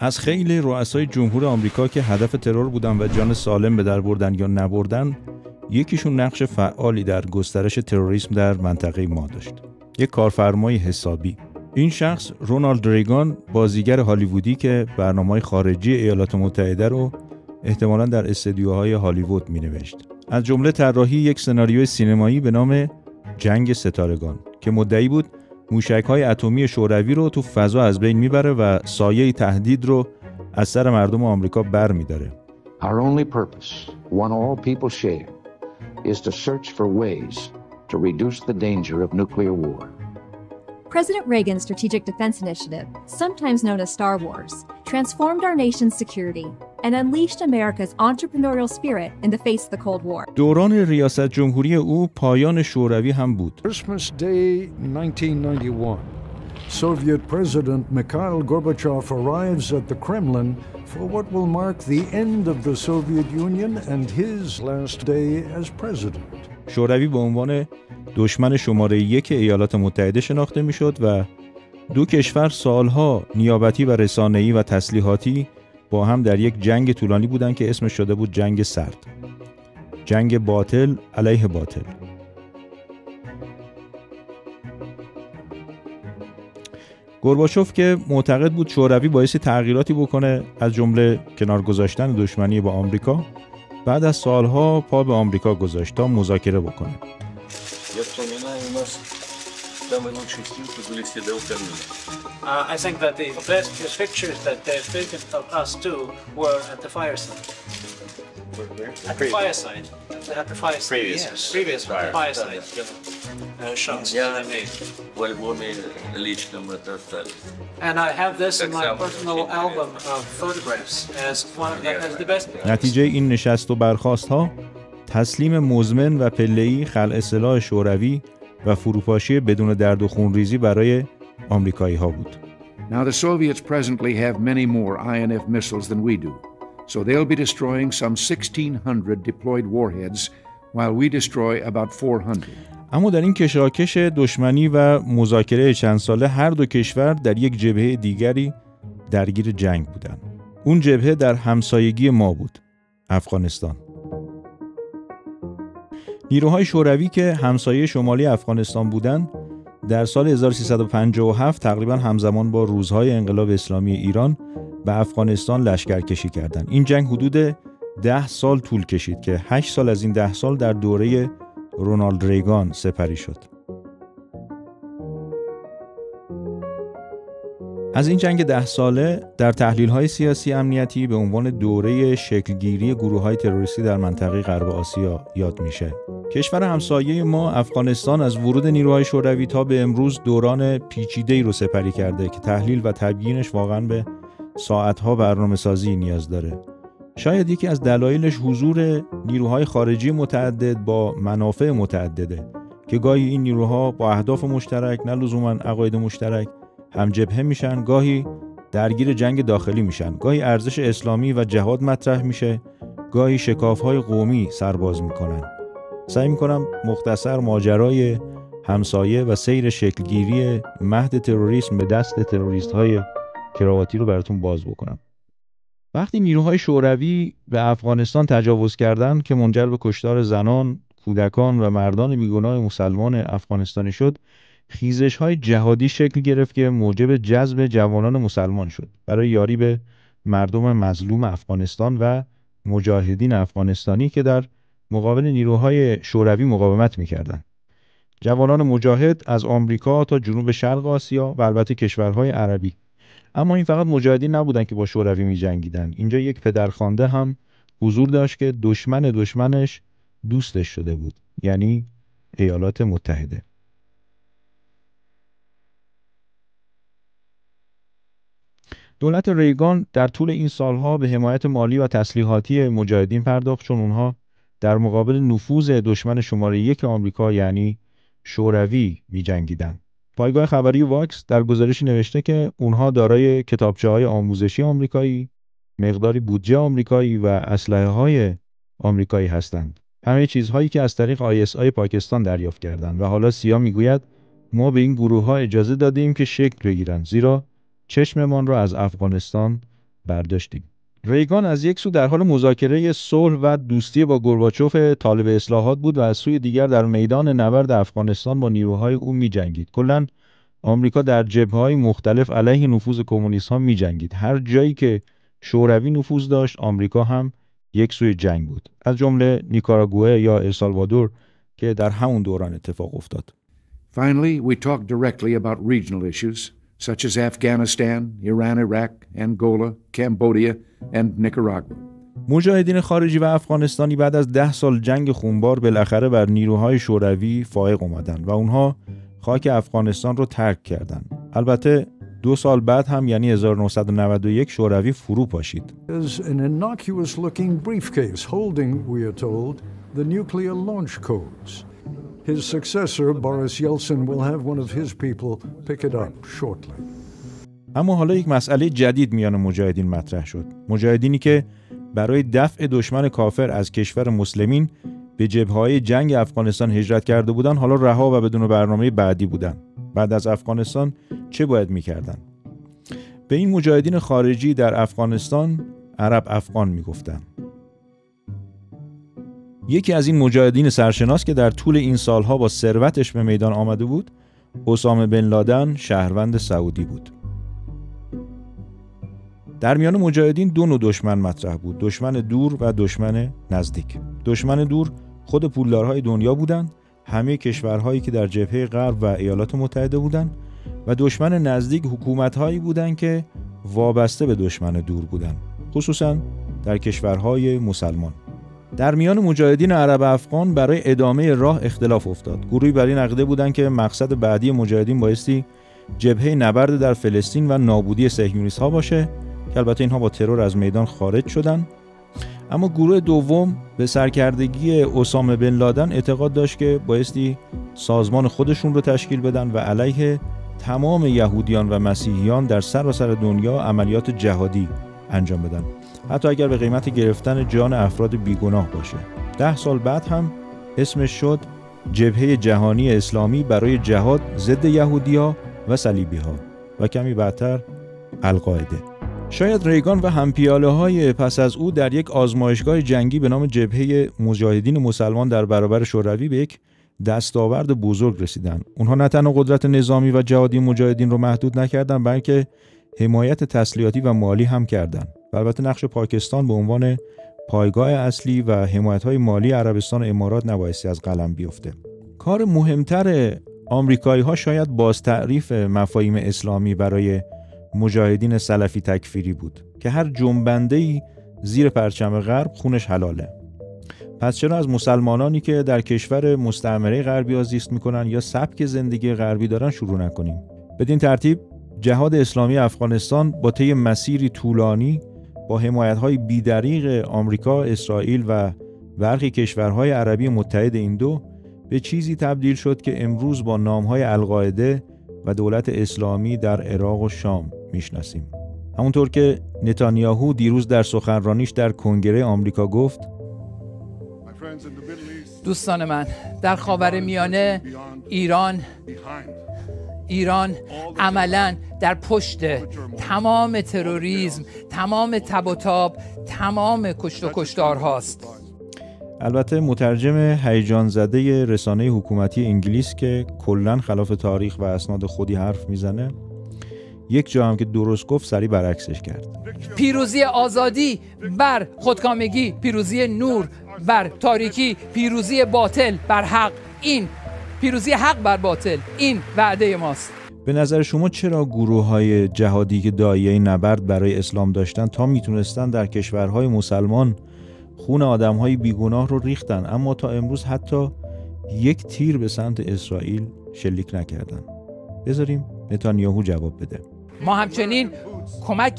از خیلی رؤسای جمهور آمریکا که هدف ترور بودن و جان سالم به در بردن یا نبردن، یکیشون نقش فعالی در گسترش تروریسم در منطقه ما داشت. یک کارفرمای حسابی. این شخص رونالد ریگان، بازیگر هالیوودی که برنامه‌های خارجی ایالات متحده رو احتمالاً در استودیوهای هالیوود می‌نوشت. از جمله طراحی یک سناریوی سینمایی به نام جنگ ستارگان که مدعی بود موشک‌های اتمی شوروی رو تو فضا از بین میبره و سایه تهدید رو از سر مردم آمریکا برمی‌داره. Our only purpose, one all people share, is to search for ways to reduce the danger of nuclear war. President Reagan's Strategic Defense Initiative, sometimes known as Star Wars, transformed our nation's security and unleashed America's entrepreneurial spirit in the face of the Cold War. دوران ریاست جمهوری او پایان شوروی هم بود. Christmas Day 1991. Soviet President Mikhail Gorbachev arrives at the Kremlin for what will mark the end of the Soviet Union and his last day as president. شوروی به عنوان دشمن شماره 1 ایالات متحده شناخته میشد و دو کشور سالها نیابتی و رسانه‌ای و تسلیحاتی با هم در یک جنگ طولانی بودند که اسمش شده بود جنگ سرد. جنگ باطل علیه باطل. گورباچوف که معتقد بود شوروی باعث تغییراتی بکنه، از جمله کنار گذاشتن دشمنی با آمریکا، بعد از سالها پا به آمریکا گذاشت تا مذاکره بکنه. I think that the best pictures that they've taken of us too were at the fireside. At the fireside. At the fireside. Previous fireside. Shots that they made. And I have this in my personal album of photographs as the best. نتیجه این نشست و برخاست ها تسلیم مزمن و پله‌ای خلع سلاح شوروی و فروپاشی بدون درد و خونریزی برای آمریکایی ها بود. Now the Soviets presently have many more INF missiles than we do. So they'll be destroying some 1,600 deployed warheads while we destroy about 400. اما در این کشاکش دشمنی و مذاکره چند ساله هر دو کشور در یک جبهه دیگری درگیر جنگ بودند. اون جبهه در همسایگی ما بود، افغانستان. نیروهای شوروی که همسایه شمالی افغانستان بودند در سال 1357 تقریبا همزمان با روزهای انقلاب اسلامی ایران به افغانستان لشکرکشی کردند. این جنگ حدود 10 سال طول کشید که 8 سال از این 10 سال در دوره رونالد ریگان سپری شد. از این جنگ 10 ساله در تحلیل‌های سیاسی امنیتی به عنوان دوره شکلگیری گروه‌های تروریستی در منطقه غرب آسیا یاد میشه. کشور همسایه ما افغانستان از ورود نیروهای شوروی تا به امروز دوران پیچیده‌ای رو سپری کرده که تحلیل و تبیینش واقعاً به ساعت‌ها برنامه‌سازی نیاز داره. شاید یکی از دلایلش حضور نیروهای خارجی متعدد با منافع متعدده که گاهی این نیروها با اهداف مشترک نه لزوماً عقاید مشترک هم جبهه میشن، گاهی درگیر جنگ داخلی میشن، گاهی ارزش اسلامی و جهاد مطرح میشه، گاهی شکاف‌های قومی سرباز میکنن. سعی میکنم مختصر ماجرای همسایه و سیر شکلگیری مهد تروریسم به دست تروریست‌های کراواتی رو براتون باز بکنم. وقتی نیروهای شوروی به افغانستان تجاوز کردند که منجر به کشتار زنان، کودکان و مردان بیگناه مسلمان افغانستانی شد، خیزش‌های جهادی شکل گرفت که موجب جذب جوانان مسلمان شد برای یاری به مردم مظلوم افغانستان و مجاهدین افغانستانی که در مقابل نیروهای شوروی مقاومت می‌کردند. جوانان مجاهد از آمریکا تا جنوب شرق آسیا و البته کشورهای عربی. اما این فقط مجاهدین نبودن که با شوروی می‌جنگیدن. اینجا یک پدرخوانده هم حضور داشت که دشمنش دوستش شده بود، یعنی ایالات متحده. دولت ریگان در طول این سالها به حمایت مالی و تسلیحاتی مجاهدین پرداخت، چون اونها در مقابل نفوذ دشمن شماره 1 آمریکا یعنی شوروی می‌جنگیدند. پایگاه خبری واکس در گزارشی نوشته که اونها دارای کتابچه‌های آموزشی آمریکایی، مقداری بودجه آمریکایی و اسلحه‌های آمریکایی هستند. همه چیزهایی که از طریق ISI پاکستان دریافت کردند و حالا سیا میگوید ما به این گروه‌ها اجازه دادیم که شکل بگیرند زیرا چشممان را از افغانستان برداشتیم. ریگان از یک سو در حال مذاکره صلح و دوستی با گورباچوف طالب اصلاحات بود و از سوی دیگر در میدان نبرد افغانستان با نیروهای او می‌جنگید. کلاً آمریکا در جبهه‌های مختلف علیه نفوذ کمونیست‌ها می‌جنگید. هر جایی که شوروی نفوذ داشت، آمریکا هم یک سوی جنگ بود. از جمله نیکاراگوئه یا السالوادور که در همون دوران اتفاق افتاد. Finally, we talked directly about regional issues such as Afghanistan, Iran, Iraq, Angola, Cambodia and Nicaragua. مجاهدین خارجی و افغانستانی بعد از 10 سال جنگ خونبار بالاخره بر نیروهای شوروی فائق اومدن و اونها خاک افغانستان رو ترک کردن. البته 2 سال بعد هم یعنی 1991 شوروی فرو پاشید. As an innocuous-looking briefcase holding, we are told, the nuclear launch codes. His successor, Boris Yeltsin, will have one of his people pick it up shortly. اما حالا یک مسئله جدید میان مجاهدین مطرح شد. مجاهدینی که برای دفع دشمن کافر از کشور مسلمین به جبهه‌های جنگ افغانستان هجرت کرده بودند، حالا رها و بدون برنامه بعدی بودند. بعد از افغانستان چه باید می‌کردند؟ به این مجاهدین خارجی در افغانستان عرب افغان می‌گفتند. یکی از این مجاهدین سرشناس که در طول این سالها با ثروتش به میدان آمده بود، اسامه بن لادن شهروند سعودی بود. در میان مجاهدین 2 نوع دشمن مطرح بود: دشمن دور و دشمن نزدیک. دشمن دور خود پولدارهای دنیا بودند، همه کشورهایی که در جبهه غرب و ایالات متحده بودند، و دشمن نزدیک حکومت‌هایی بودند که وابسته به دشمن دور بودند، خصوصاً در کشورهای مسلمان. در میان مجاهدین عرب افغان برای ادامه راه اختلاف افتاد. گروهی بر این عقیده بودند که مقصد بعدی مجاهدین بایستی جبهه نبرد در فلسطین و نابودی صهیونیست‌ها باشه که البته اینها با ترور از میدان خارج شدند. اما گروه دوم به سرکردگی اسامه بن لادن اعتقاد داشت که بایستی سازمان خودشون رو تشکیل بدن و علیه تمام یهودیان و مسیحیان در سراسر دنیا عملیات جهادی انجام بدن، حتی اگر به قیمت گرفتن جان افراد بیگناه باشه. 10 سال بعد هم اسمش شد جبهه جهانی اسلامی برای جهاد ضد یهودی‌ها و صلیبی‌ها و کمی بعدتر القاعده. شاید ریگان و همپیاله‌های پس از او در یک آزمایشگاه جنگی به نام جبهه مجاهدین مسلمان در برابر شوروی به یک دستاورد بزرگ رسیدن. اونها نه تنها قدرت نظامی و جهادی مجاهدین رو محدود نکردن، بلکه حمایت تسلیحاتی و مالی هم کردند. البته نقش پاکستان به عنوان پایگاه اصلی و حمایت‌های مالی عربستان و امارات نبایستی از قلم بیفته. کار مهمتر آمریکایی‌ها شاید باز تعریف مفاهیم اسلامی برای مجاهدین سلفی تکفیری بود که هر جنبنده‌ای زیر پرچم غرب خونش حلاله. پس چرا از مسلمانانی که در کشور مستعمره غربی زیست میکنن یا سبک زندگی غربی دارن شروع نکنیم؟ بدین ترتیب جهاد اسلامی افغانستان با طی مسیری طولانی با حمایت‌های بی‌دریغ آمریکا، اسرائیل و برخی کشورهای عربی متحد این دو به چیزی تبدیل شد که امروز با نام‌های القاعده و دولت اسلامی در عراق و شام میشناسیم. همونطور که نتانیاهو دیروز در سخنرانیش در کنگره آمریکا گفت: دوستان من، در خاورمیانه ایران عملاً در پشت تمام تروریسم، تمام تب و تاب، تمام کشت و کشتار هاست. البته مترجم هیجان زده رسانه حکومتی انگلیس که کلاً خلاف تاریخ و اسناد خودی حرف میزنه، یک جا هم که درست گفت سری برعکسش کرد. پیروزی آزادی بر خودکامگی، پیروزی نور بر تاریکی، پیروزی باطل بر حق، این پیروزی حق بر باطل، این وعده ماست. به نظر شما چرا گروه‌های جهادی که داعیه نبرد برای اسلام داشتن تا میتونستن در کشورهای مسلمان خون آدم‌های بیگناه رو ریختن، اما تا امروز حتی یک تیر به سمت اسرائیل شلیک نکردن؟ بذاریم نتانیاهو جواب بده. ما همچنین کمک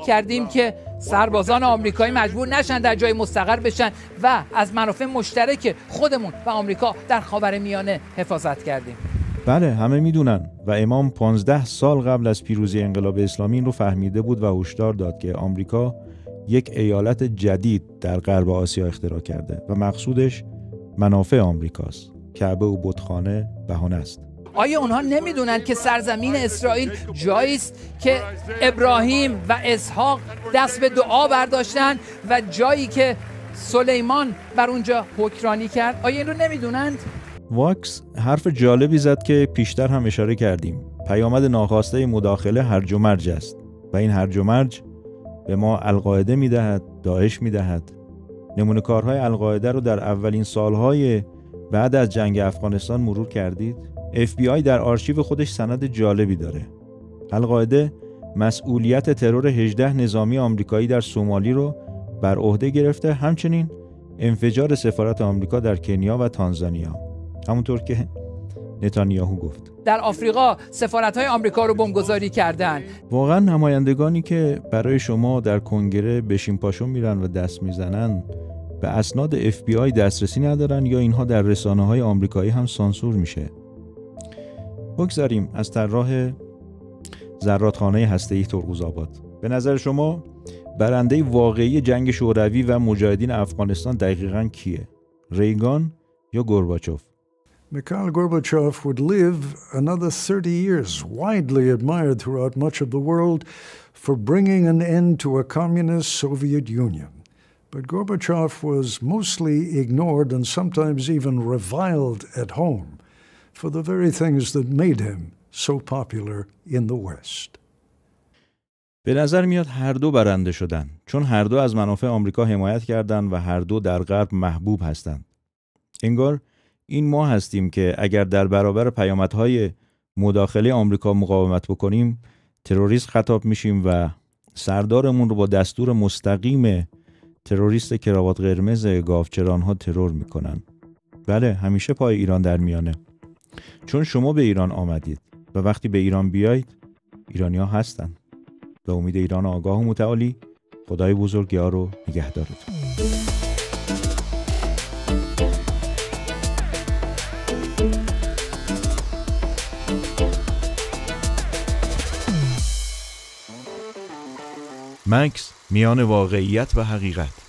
کردیم که سربازان آمریکایی مجبور نشن در جای مستقر بشن و از منافع مشترک خودمون و آمریکا در خاورمیانه حفاظت کردیم. بله، همه میدونن و امام 15 سال قبل از پیروزی انقلاب اسلامی این رو فهمیده بود و هشدار داد که آمریکا یک ایالت جدید در غرب آسیا اختراع کرده و مقصودش منافع آمریکاست. کعبه و بتخانه بهانه است. آیا اونها نمیدونن که سرزمین اسرائیل جایی است که ابراهیم و اسحاق دست به دعا برداشتن و جایی که سلیمان بر اونجا حکمرانی کرد؟ آیا این رو نمیدونند؟ واکس حرف جالبی زد که پیشتر هم اشاره کردیم. پیامد ناخواسته مداخله هرج و مرج است و این هرج و مرج به ما القاعده میدهد، داعش میدهد. نمونه کارهای القاعده رو در اولین سالهای بعد از جنگ افغانستان مرور کردید. FBI در آرشیو خودش سند جالبی داره. القاعده مسئولیت ترور 18 نظامی آمریکایی در سومالی رو بر عهده گرفته، همچنین انفجار سفارت آمریکا در کنیا و تانزانیا، همونطور که نتانیاهو گفت. در آفریقا سفارت‌های آمریکا رو بمبگذاری کردن. واقعا نمایندگانی که برای شما در کنگره بشین پاشو میرن و دست میزنن به اسناد FBI دسترسی ندارن یا اینها در رسانه‌های آمریکایی هم سانسور میشه. بگذاریم از طراح ذراتخانه هسته‌ای ترقوزآباد. به نظر شما برنده واقعی جنگ شوروی و مجاهدین افغانستان دقیقاً کیه؟ ریگان یا گورباچوف؟ Mikhail Gorbachev would live another 30 years, widely admired throughout much of the world for bringing an end to a communist Soviet Union. But Gorbachev was mostly ignored and sometimes even reviled at home for the very things that made him so popular in the West. به نظر میاد هر دو برنده شدن، چون هر دو از منافع آمریکا حمایت کردند و هر دو در غرب محبوب هستند. انگار این ما هستیم که اگر در برابر پیامدهای مداخله آمریکا مقاومت بکنیم، تروریست خطاب میشیم و سردارمون رو با دستور مستقیم تروریست کراوات قرمز گاوچرانها ترور میکنن. بله، همیشه پای ایران در میانه، چون شما به ایران آمدید و وقتی به ایران بیایید ایرانی‌ها هستن. به امید ایران آگاه و متعالی، خدای بزرگ یار و نگهدارتون. مکس میان واقعیت و حقیقت.